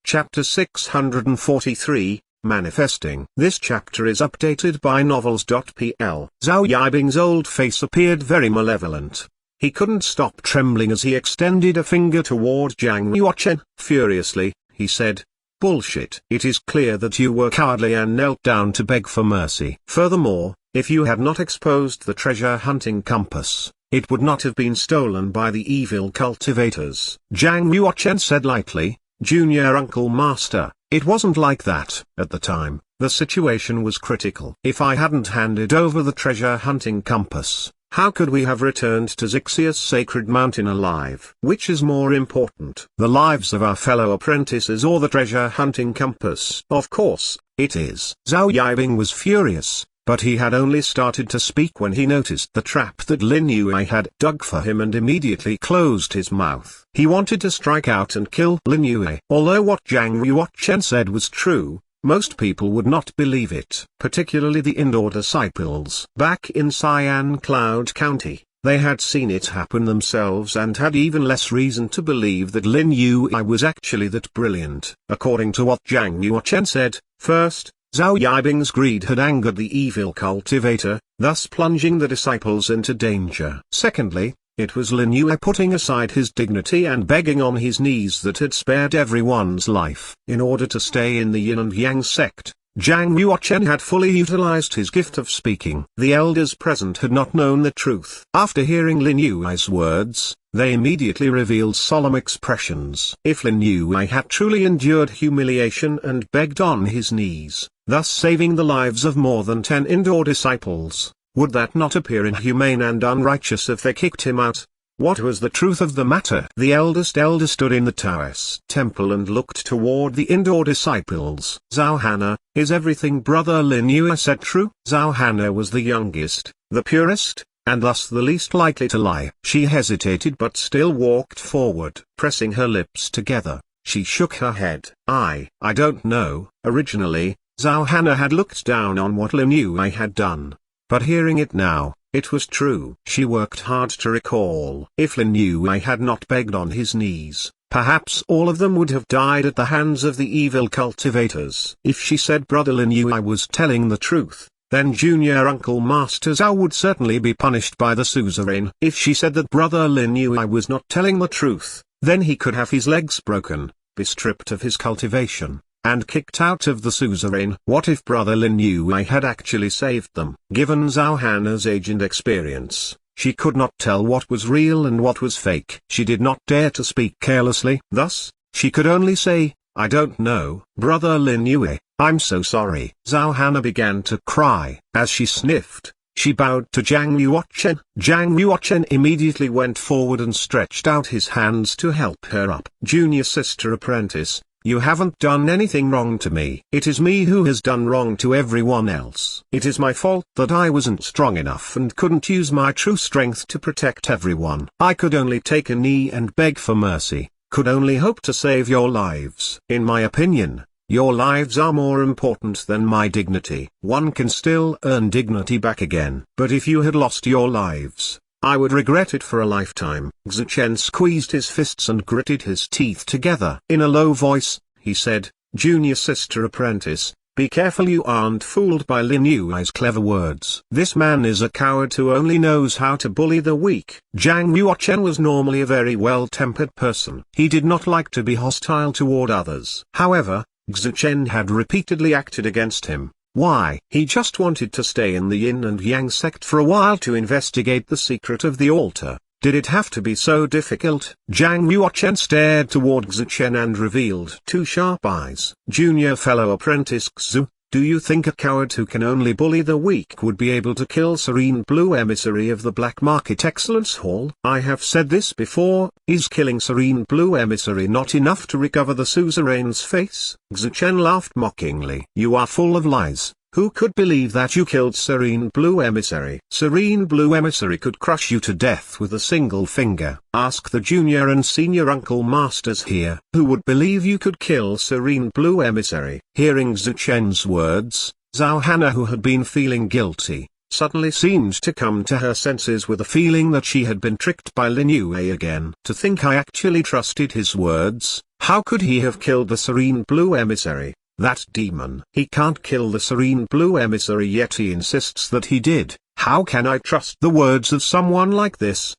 Chapter 643, Manifesting. This chapter is updated by novels.pl. Zhao Yibing's old face appeared very malevolent. He couldn't stop trembling as he extended a finger toward Zhang Yuochen. Furiously, he said, "Bullshit. It is clear that you were cowardly and knelt down to beg for mercy. Furthermore, if you had not exposed the treasure-hunting compass, it would not have been stolen by the evil cultivators." Zhang Yuochen said lightly, "Junior Uncle Master, it wasn't like that." At the time, the situation was critical. If I hadn't handed over the treasure-hunting compass, how could we have returned to Xixia's sacred mountain alive? Which is more important, the lives of our fellow apprentices or the treasure-hunting compass? Of course, it is. Zhao Yibing was furious, but he had only started to speak when he noticed the trap that Lin Yue had dug for him and immediately closed his mouth. He wanted to strike out and kill Lin Yue. Although what Zhang Yuochen said was true, most people would not believe it, particularly the indoor disciples. Back in Cyan Cloud County, they had seen it happen themselves and had even less reason to believe that Lin Yue was actually that brilliant. According to what Zhang Yuochen said, first, Zhao Yibing's greed had angered the evil cultivator, thus plunging the disciples into danger. Secondly, it was Lin Yue putting aside his dignity and begging on his knees that had spared everyone's life. In order to stay in the Yin and Yang sect, Zhang Yuochen had fully utilized his gift of speaking. The elders present had not known the truth. After hearing Lin Yue's words, they immediately revealed solemn expressions. If Lin Yue had truly endured humiliation and begged on his knees, thus saving the lives of more than 10 indoor disciples, would that not appear inhumane and unrighteous if they kicked him out? What was the truth of the matter? The eldest elder stood in the Taoist temple and looked toward the indoor disciples. "Zhao Hana, is everything Brother Lin Yue said true?" Zhao Hana was the youngest, the purest, and thus the least likely to lie. She hesitated but still walked forward. Pressing her lips together, she shook her head. I don't know." Originally, Zhao Hana had looked down on what Lin Yue had done. But hearing it now, it was true. She worked hard to recall. If Lin Yue had not begged on his knees, perhaps all of them would have died at the hands of the evil cultivators. If she said Brother Lin Yue was telling the truth, then Junior Uncle Master Zhao would certainly be punished by the suzerain. If she said that Brother Lin Yue was not telling the truth, then he could have his legs broken, be stripped of his cultivation, and kicked out of the suzerain. What if Brother Lin Yue had actually saved them? Given Zhao Hana's age and experience, she could not tell what was real and what was fake. She did not dare to speak carelessly. Thus, she could only say, "I don't know, Brother Lin Yue, I'm so sorry." Zhao Hana began to cry. As she sniffed, she bowed to Zhang Yuochen. Zhang Yuochen immediately went forward and stretched out his hands to help her up. "Junior sister apprentice, you haven't done anything wrong to me. It is me who has done wrong to everyone else. It is my fault that I wasn't strong enough and couldn't use my true strength to protect everyone. I could only take a knee and beg for mercy, could only hope to save your lives. In my opinion, your lives are more important than my dignity. One can still earn dignity back again. But if you had lost your lives, I would regret it for a lifetime." Zichen squeezed his fists and gritted his teeth together. In a low voice, he said, "Junior sister apprentice, be careful you aren't fooled by Lin Yue's clever words. This man is a coward who only knows how to bully the weak." Zhang Yuochen was normally a very well-tempered person. He did not like to be hostile toward others. However, Zichen had repeatedly acted against him. Why? He just wanted to stay in the Yin and Yang sect for a while to investigate the secret of the altar. Did it have to be so difficult? Zhang Yuochen stared toward Zichen and revealed 2 sharp eyes. "Junior fellow apprentice Xu, do you think a coward who can only bully the weak would be able to kill Serene Blue, emissary of the Black Market Excellence Hall?" I have said this before. Is killing Serene Blue emissary not enough to recover the suzerain's face? Zichen laughed mockingly. "You are full of lies. Who could believe that you killed Serene Blue emissary? Serene Blue emissary could crush you to death with a single finger. Ask the junior and senior uncle masters here. Who would believe you could kill Serene Blue emissary?" Hearing Zichen's words, Zhao Hana, who had been feeling guilty, suddenly seemed to come to her senses with a feeling that she had been tricked by Lin Yue again. To think I actually trusted his words. How could he have killed the Serene Blue Emissary? That demon. He can't kill the Serene Blue Emissary, yet he insists that he did. How can I trust the words of someone like this?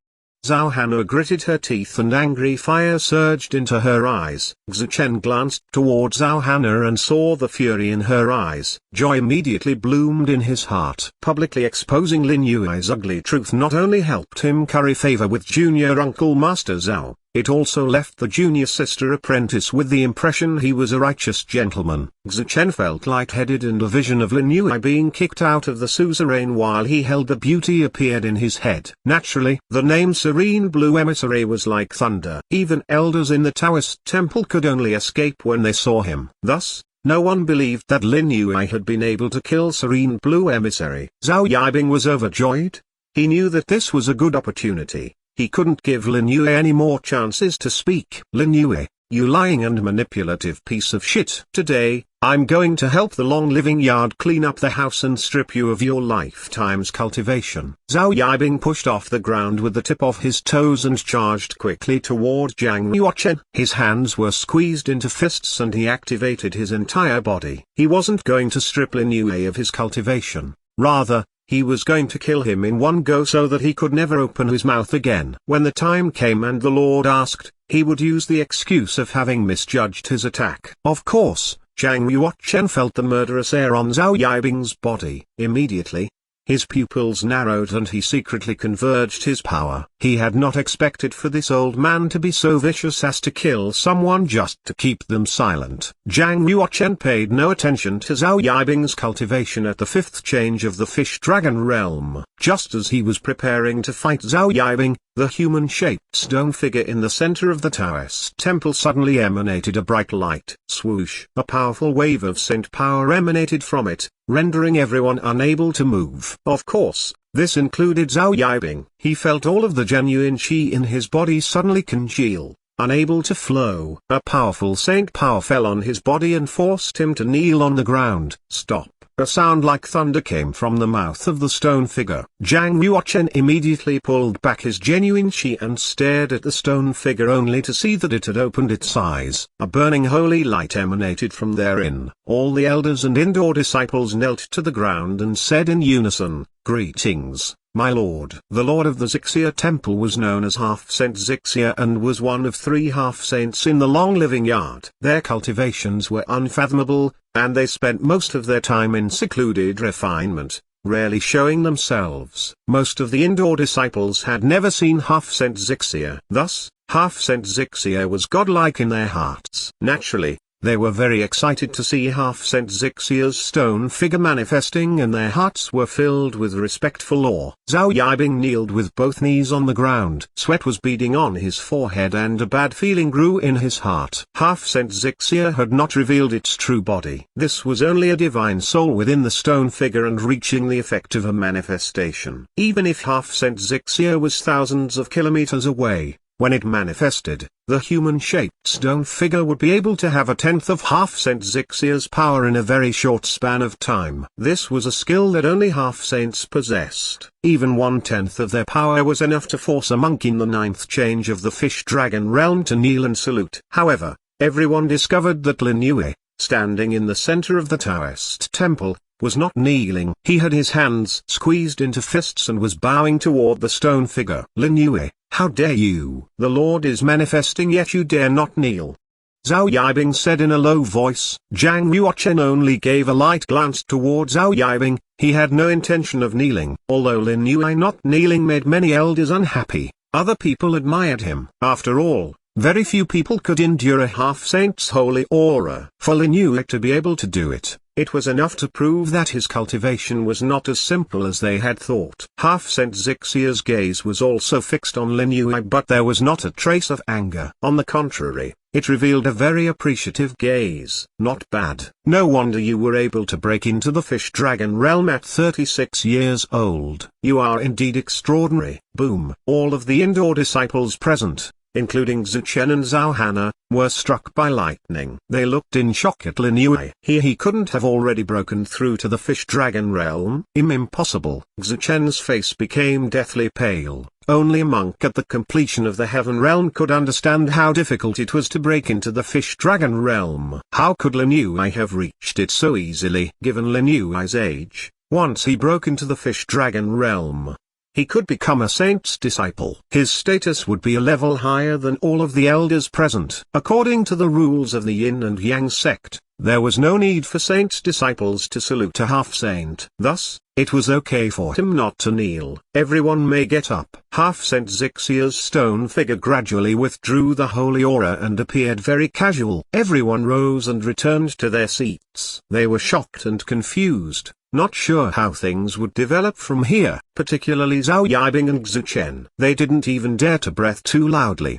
Zhao Hannah gritted her teeth and angry fire surged into her eyes. Xu Chen glanced towards Zhao Hannah and saw the fury in her eyes. Joy immediately bloomed in his heart. Publicly exposing Lin Yue's ugly truth not only helped him curry favor with junior uncle Master Zhao, it also left the junior sister apprentice with the impression he was a righteous gentleman. Xu Chen felt lightheaded and a vision of Lin Yue being kicked out of the suzerain while he held the beauty appeared in his head. Naturally, the name Serene Blue Emissary was like thunder. Even elders in the Taoist temple could only escape when they saw him. Thus, no one believed that Lin Yue had been able to kill Serene Blue Emissary. Zhao Yibing was overjoyed. He knew that this was a good opportunity. He couldn't give Lin Yue any more chances to speak. Lin Yue, you lying and manipulative piece of shit. Today, I'm going to help the Long Living Yard clean up the house and strip you of your lifetime's cultivation. Zhao Yibing pushed off the ground with the tip of his toes and charged quickly toward Zhang Yuochen. His hands were squeezed into fists and he activated his entire body. He wasn't going to strip Lin Yue of his cultivation. Rather, he was going to kill him in one go so that he could never open his mouth again. When the time came and the Lord asked, he would use the excuse of having misjudged his attack. Of course, Zhang Yuochen felt the murderous air on Zhao Yibing's body. Immediately, his pupils narrowed and he secretly converged his power. He had not expected for this old man to be so vicious as to kill someone just to keep them silent. Zhang Yuochen paid no attention to Zhao Yibing's cultivation at the fifth change of the Fish Dragon realm. Just as he was preparing to fight Zhao Yibing, the human-shaped stone figure in the center of the Taoist temple suddenly emanated a bright light. Swoosh! A powerful wave of saint power emanated from it, rendering everyone unable to move. Of course, this included Zhao Yibing. He felt all of the genuine qi in his body suddenly congeal, unable to flow. A powerful saint power fell on his body and forced him to kneel on the ground. Stop! A sound like thunder came from the mouth of the stone figure. Zhang Yuochen immediately pulled back his genuine qi and stared at the stone figure only to see that it had opened its eyes. A burning holy light emanated from therein. All the elders and indoor disciples knelt to the ground and said in unison, "Greetings, my lord." The lord of the Zixia temple was known as Half-Saint Zixia and was one of 3 half-saints in the Long Living Yard. Their cultivations were unfathomable, and they spent most of their time in secluded refinement, rarely showing themselves. Most of the indoor disciples had never seen Half-Saint Zixia. Thus, Half-Saint Zixia was godlike in their hearts. Naturally, they were very excited to see Half-Saint Zixia's stone figure manifesting and their hearts were filled with respectful awe. Zhao Yibing kneeled with both knees on the ground. Sweat was beading on his forehead and a bad feeling grew in his heart. Half-Saint Zixia had not revealed its true body. This was only a divine soul within the stone figure and reaching the effect of a manifestation. Even if Half-Saint Zixia was thousands of kilometers away, when it manifested, the human-shaped stone figure would be able to have 1/10 of Half-Saint Zixia's power in a very short span of time. This was a skill that only half-saints possessed. Even 1/10 of their power was enough to force a monk in the 9th change of the Fish Dragon realm to kneel and salute. However, everyone discovered that Lin Yue, standing in the center of the Taoist temple, was not kneeling. He had his hands squeezed into fists and was bowing toward the stone figure. Lin Yue, how dare you? The Lord is manifesting yet you dare not kneel. Zhao Yibing said in a low voice. Zhang Yuochen only gave a light glance toward Zhao Yibing. He had no intention of kneeling. Although Lin Yue not kneeling made many elders unhappy, other people admired him. After all, very few people could endure a half-saint's holy aura. For Lin Yue to be able to do it, it was enough to prove that his cultivation was not as simple as they had thought. Half-Saint Zixia's gaze was also fixed on Lin Yue, but there was not a trace of anger. On the contrary, it revealed a very appreciative gaze. Not bad. No wonder you were able to break into the Fish Dragon realm at 36 years old. You are indeed extraordinary. Boom. All of the indoor disciples present, including Zhu Chen and Zhao Hana, were struck by lightning. They looked in shock at Lin Yue. He couldn't have already broken through to the fish dragon realm. Impossible. Zhu Chen's face became deathly pale. Only a monk at the completion of the heaven realm could understand how difficult it was to break into the fish dragon realm. How could Lin Yue have reached it so easily? Given Lin Yue's age, once he broke into the fish dragon realm, he could become a saint's disciple. His status would be a level higher than all of the elders present. According to the rules of the Yin and Yang sect, there was no need for saints' disciples to salute a half-saint. Thus, it was okay for him not to kneel. Everyone may get up. Half-Saint Xixia's stone figure gradually withdrew the holy aura and appeared very casual. Everyone rose and returned to their seats. They were shocked and confused, not sure how things would develop from here, particularly Zhao Yibing and Zhu Chen. They didn't even dare to breathe too loudly.